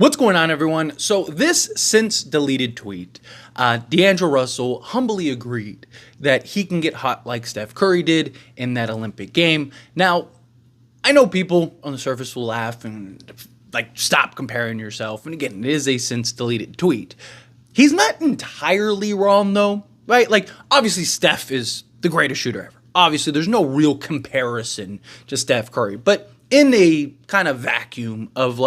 What's going on, everyone? So this since deleted tweet, DAngelo Russell humbly agreed that he can get hot like Steph Curry did in that Olympic game. Now, I know people on the surface will laugh and stop comparing yourself. And again, it is a since deleted tweet. He's not entirely wrong though, right? Like, obviously Steph is the greatest shooter ever. Obviously, there's no real comparison to Steph Curry, but in a kind of vacuum of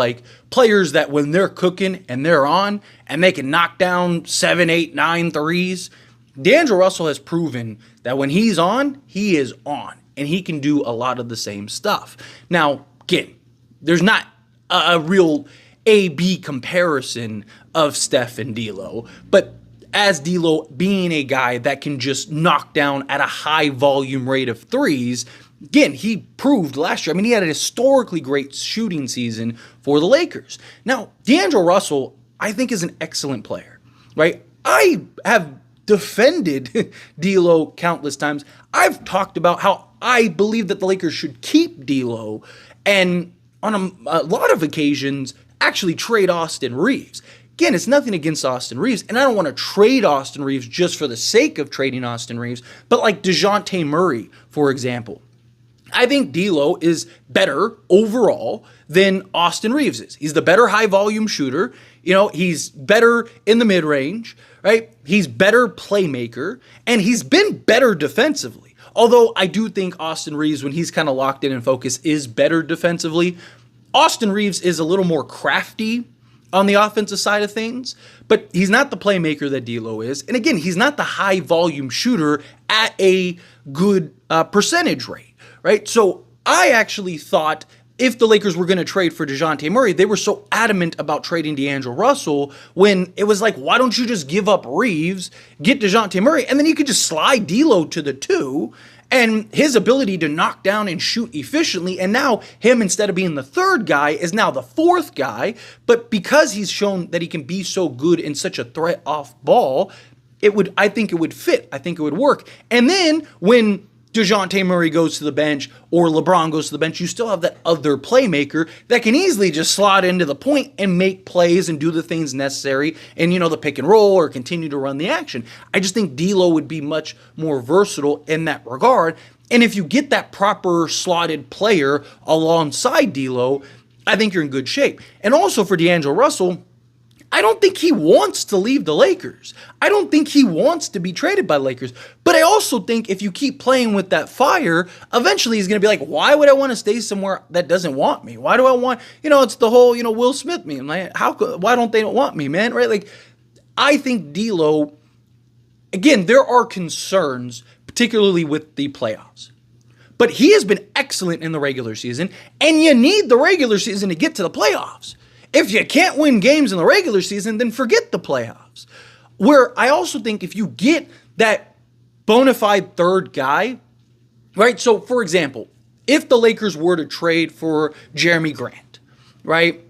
players that when they're cooking and they're on and they can knock down 7, 8, 9 threes, DAngelo Russell has proven that when he's on, he is on, and he can do a lot of the same stuff. Now, again, there's not a real A-B comparison of Steph and DLO, but as DLO being a guy that can just knock down at a high volume rate of threes, again, he proved last year. I mean, he had a historically great shooting season for the Lakers. Now, DAngelo Russell, I think, is an excellent player, right? I have defended DLO countless times. I've talked about how I believe that the Lakers should keep DLO and on a lot of occasions actually trade Austin Reeves. Again, it's nothing against Austin Reeves, and I don't want to trade Austin Reeves just for the sake of trading Austin Reeves, but like DeJounte Murray, for example. I think DLO is better overall than Austin Reeves is. He's the better high-volume shooter. You know, he's better in the mid-range, right? He's better playmaker, and he's been better defensively. Although I do think Austin Reeves, when he's kind of locked in and focused, is better defensively. Austin Reeves is a little more crafty on the offensive side of things, but he's not the playmaker that DLO is. And again, he's not the high-volume shooter at a good percentage rate. Right? So I actually thought if the Lakers were going to trade for DeJounte Murray, they were so adamant about trading DAngelo Russell when it was like, why don't you just give up Reeves, get DeJounte Murray, and then you could just slide DLO to the 2, and his ability to knock down and shoot efficiently, and now him, instead of being the 3rd guy, is now the 4th guy. But because he's shown that he can be so good in such a threat off ball, I think it would fit. I think it would work. And then when DeJounte Murray goes to the bench or LeBron goes to the bench, you still have that other playmaker that can easily just slot into the point and make plays and do the things necessary and, the pick and roll or continue to run the action. I just think DLO would be much more versatile in that regard. And if you get that proper slotted player alongside DLO, I think you're in good shape. And also for DAngelo Russell, I don't think he wants to leave the Lakers. I don't think he wants to be traded by the Lakers. But I also think if you keep playing with that fire, eventually he's going to be like, why would I want to stay somewhere that doesn't want me? Why do I want, it's the whole, Will Smith meme. Like, why don't they want me, man? Right? Like, I think DLO, again, there are concerns, particularly with the playoffs. But he has been excellent in the regular season, and you need the regular season to get to the playoffs. If you can't win games in the regular season, then forget the playoffs. Where I also think if you get that bona fide 3rd guy, right? So, for example, if the Lakers were to trade for Jeremy Grant, right?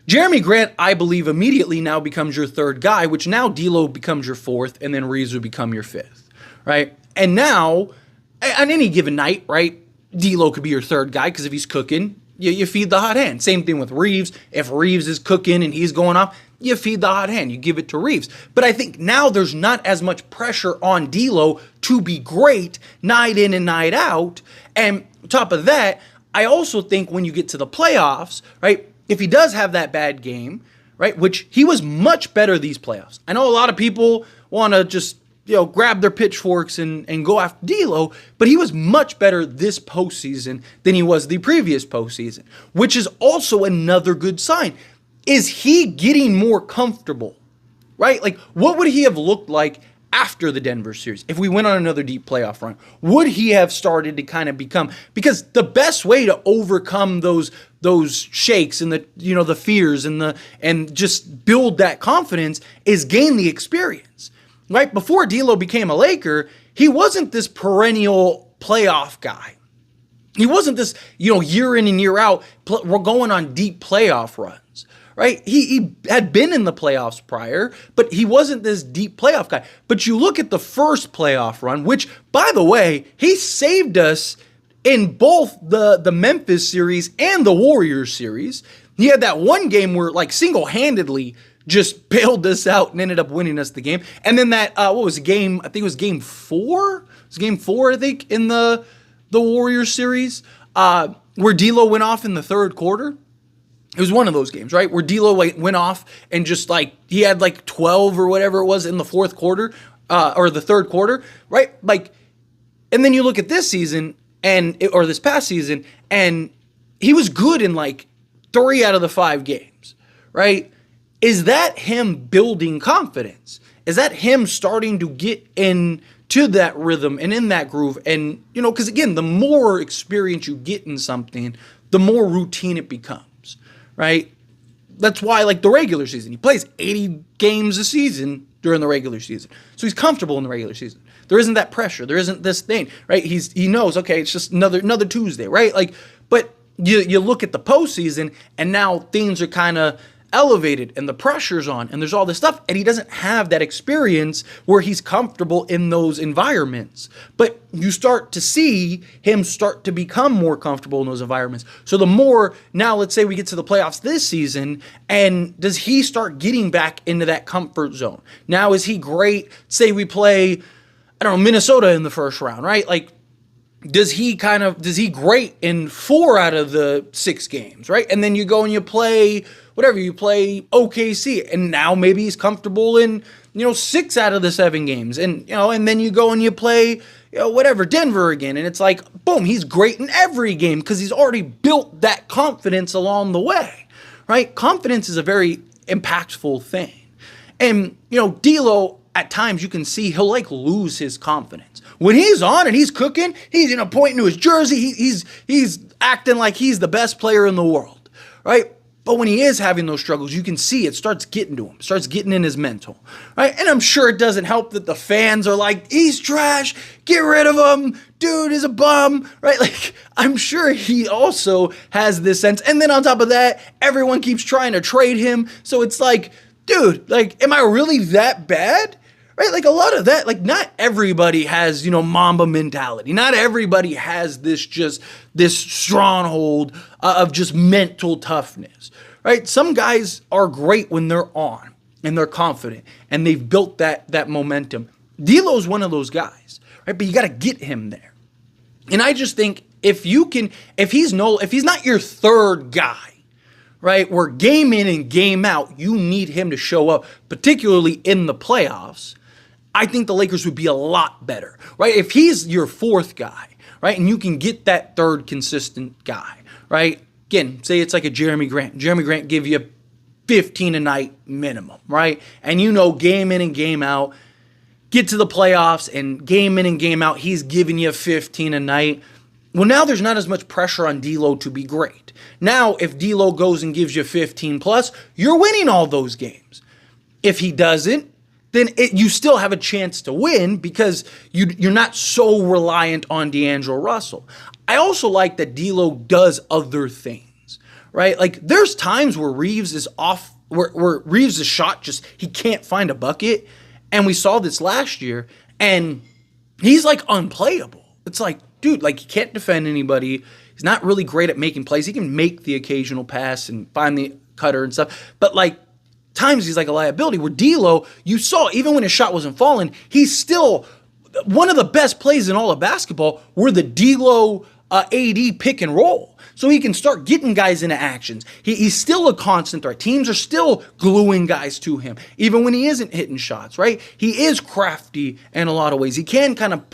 Jeremy Grant, I believe, immediately now becomes your 3rd guy, which now DLO becomes your 4th, and then Reeves would become your 5th, right? And now, on any given night, right, DLO could be your 3rd guy because if he's cooking, you feed the hot hand. Same thing with Reeves. If Reeves is cooking and he's going off, you feed the hot hand. You give it to Reeves. But I think now there's not as much pressure on DLO to be great night in and night out. And on top of that, I also think when you get to the playoffs, right, if he does have that bad game, right, which he was much better these playoffs. I know a lot of people want to just grab their pitchforks and go after DLO, but he was much better this postseason than he was the previous postseason, which is also another good sign. Is he getting more comfortable, right? Like, what would he have looked like after the Denver series if we went on another deep playoff run? Would he have started to kind of become, because the best way to overcome those shakes and the fears and just build that confidence is gain the experience. Right before DLO became a Laker, he wasn't this perennial playoff guy. He wasn't this, year in and year out, we're going on deep playoff runs, right? He had been in the playoffs prior, but he wasn't this deep playoff guy. But you look at the first playoff run, which, by the way, he saved us in both the Memphis series and the Warriors series. He had that one game where like single-handedly just bailed us out and ended up winning us the game. And then that, what was the game? I think it was game 4. It was game 4, I think, in the Warriors series, where D'Lo went off in the third quarter. It was one of those games, right? Where D'Lo went off and just like, he had like 12 or whatever it was in the fourth quarter, or the third quarter, right? Like, and then you look at this season or this past season, and he was good in like 3 out of the 5 games, right? Is that him building confidence? Is that him starting to get into that rhythm and in that groove? And, you know, because again, the more experience you get in something, the more routine it becomes, right? That's why, like, the regular season, he plays 80 games a season during the regular season. So he's comfortable in the regular season. There isn't that pressure. There isn't this thing, right? He knows, okay, it's just another Tuesday, right? Like, but you look at the postseason, and now things are kind of elevated and the pressure's on and there's all this stuff, and he doesn't have that experience where he's comfortable in those environments. But you start to see him start to become more comfortable in those environments. So the more, now let's say we get to the playoffs this season, and does he start getting back into that comfort zone? Now is he great? Say we play, I don't know, Minnesota in the first round, right? Like, does he great in 4 out of the 6 games, right? And then you go and you play OKC, and now maybe he's comfortable in, 6 out of the 7 games. And, and then you go and you play, Denver again. And it's like, boom, he's great in every game because he's already built that confidence along the way, right? Confidence is a very impactful thing. And, D'Lo, at times you can see he'll like lose his confidence. When he's on and he's cooking, he's pointing to his jersey. He's acting like he's the best player in the world, right? But when he is having those struggles, you can see it starts getting to him, starts getting in his mental, right? And I'm sure it doesn't help that the fans are like, he's trash, get rid of him, dude is a bum, right? Like, I'm sure he also has this sense. And then on top of that, everyone keeps trying to trade him. So it's like, dude, like, am I really that bad? Right? Like, a lot of that, like, not everybody has, Mamba mentality. Not everybody has this stronghold of just mental toughness, right? Some guys are great when they're on and they're confident and they've built that momentum. D'Lo's one of those guys, right? But you got to get him there. And I just think if he's not your third guy, right, where game in and game out, you need him to show up, particularly in the playoffs, I think the Lakers would be a lot better, right? If he's your fourth guy, right, and you can get that third consistent guy, right? Again, say it's like a Jeremy Grant. Jeremy Grant give you 15 a night minimum, right? And game in and game out, get to the playoffs, and game in and game out, he's giving you 15 a night. Well, now there's not as much pressure on D'Lo to be great. Now, if D'Lo goes and gives you 15 plus, you're winning all those games. If he doesn't, then you still have a chance to win because you're not so reliant on DAngelo Russell. I also like that D'Lo does other things, right? Like, there's times where Reeves is off, where Reeves' shot just, he can't find a bucket. And we saw this last year, and he's like unplayable. It's like, dude, like, he can't defend anybody. He's not really great at making plays. He can make the occasional pass and find the cutter and stuff. But, like, times he's like a liability. Where D'Lo, you saw, even when his shot wasn't falling, he's still one of the best plays in all of basketball were the D'Lo AD pick and roll. So he can start getting guys into actions. He's still a constant threat. Teams are still gluing guys to him, even when he isn't hitting shots, right? He is crafty in a lot of ways. He can kind of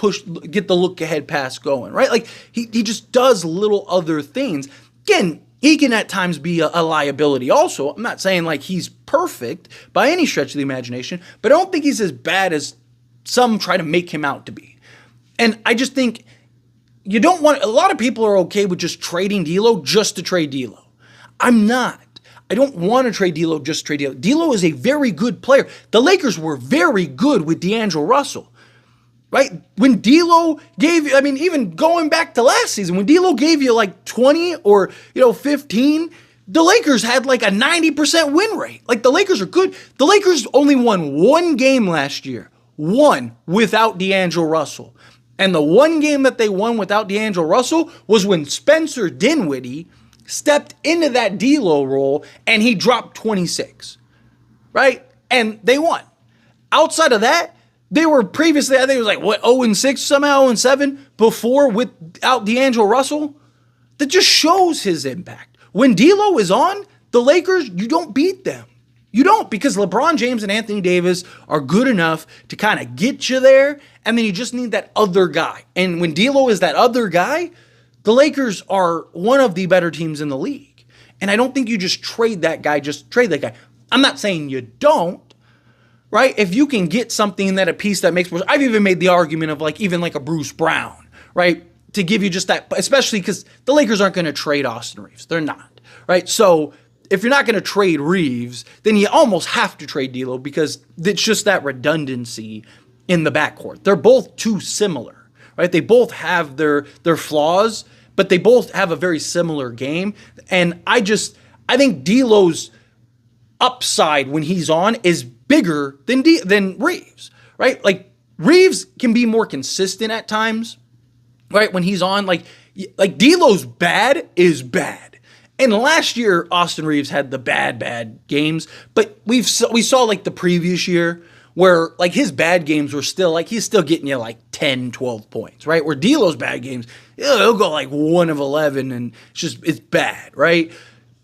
get the look ahead pass going, right? Like, he just does little other things. Again, he can at times be a liability also. I'm not saying like he's perfect by any stretch of the imagination, but I don't think he's as bad as some try to make him out to be. And I just think a lot of people are okay with just trading D'Lo just to trade D'Lo. I'm not. I don't want to trade D'Lo just to trade D'Lo. D'Lo is a very good player. The Lakers were very good with DAngelo Russell. Right? When D'Lo gave you, even going back to last season, when D'Lo gave you like 20 or, 15, the Lakers had like a 90% win rate. Like, the Lakers are good. The Lakers only won one game last year. One without DAngelo Russell. And the one game that they won without DAngelo Russell was when Spencer Dinwiddie stepped into that D'Lo role and he dropped 26, right? And they won. Outside of that, they were previously, I think it was like, what, 0-6 somehow, 0-7 before without DeAngelo Russell. That just shows his impact. When D'Lo is on, the Lakers, you don't beat them. You don't, because LeBron James and Anthony Davis are good enough to kind of get you there, and then you just need that other guy. And when D'Lo is that other guy, the Lakers are one of the better teams in the league. And I don't think you just trade that guy, I'm not saying you don't, right? If you can get something that a piece that makes more, I've even made the argument of like even like a Bruce Brown, right? To give you just that, especially because the Lakers aren't going to trade Austin Reeves. They're not, right? So if you're not going to trade Reeves, then you almost have to trade D'Lo because it's just that redundancy in the backcourt. They're both too similar, right? They both have their flaws, but they both have a very similar game. And I think D'Lo's upside when he's on is bigger than Reeves, right? Like Reeves can be more consistent at times, right? When he's on, like D'Lo's bad is bad. And last year, Austin Reeves had the bad games, but we saw like the previous year where like his bad games were still like, he's still getting you like 10, 12 points, right? Where D'Lo's bad games, he'll go like 1 of 11 and it's bad, right?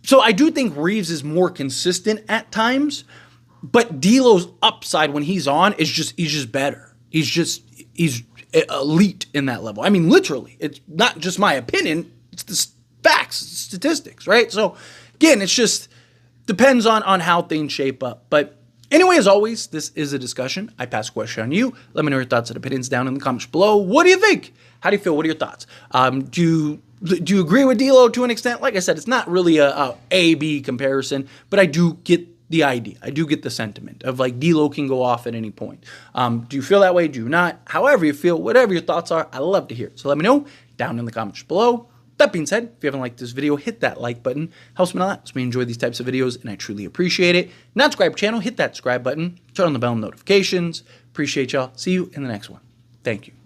So I do think Reeves is more consistent at times, but D'Lo's upside when he's on is he's just better. He's elite in that level. I mean, literally, it's not just my opinion. It's the facts, statistics, right? So again, it's just depends on how things shape up. But anyway, as always, this is a discussion. I pass a question on you. Let me know your thoughts and opinions down in the comments below. What do you think? How do you feel? What are your thoughts? Do you agree with D'Lo to an extent? Like I said, it's not really a A-B comparison, but I do get the idea. I do get the sentiment of like D'Lo can go off at any point. Do you feel that way? Do you not? However you feel, whatever your thoughts are, I love to hear it. So let me know down in the comments below. That being said, if you haven't liked this video, hit that like button. Helps me a lot. Helps me enjoy these types of videos, and I truly appreciate it. Not subscribe to the channel, hit that subscribe button. Turn on the bell notifications. Appreciate y'all. See you in the next one. Thank you.